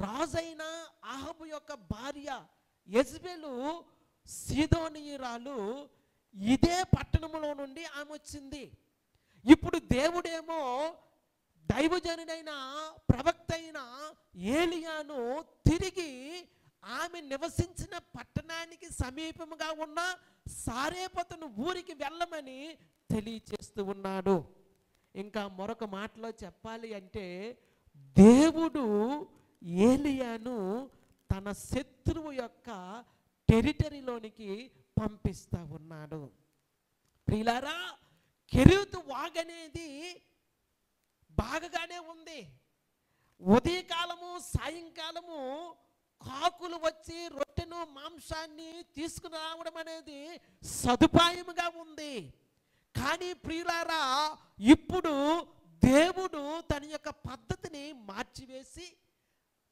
రాజైన అహాబు యొక్క భార్య యెజబెలు సీదోనీయురాలు ఇదే పట్టణంలో నుండి ఆమె వచ్చింది. ఇప్పుడు దేవుడేమో దైవజనుడైన ప్రవక్త అయిన ఏలియాను తిరిగి ఆమె నివసించిన పట్టణానికి సమీపముగా ఉన్న సారేపతును ఊరికి వెళ్ళమని తెలియచేస్తూ ఉన్నాడు. ఇంకా మరొక మాటలో చెప్పాలి అంటే దేవుడు ఏలియాను తన శత్రువు యొక్క టెరిటరీలోనికి పంపిస్తూ ఉన్నాడు. ప్రియులారా, కెరీతు వాగనేది బాగానే ఉంది. ఉదయకాలము సాయంకాలము కాకులు వచ్చి రొట్టెను మాంసాన్ని తీసుకుని రావడం అనేది సదుపాయముగా ఉంది. కానీ ప్రియులారా, ఇప్పుడు దేవుడు తన యొక్క పద్ధతిని మార్చివేసి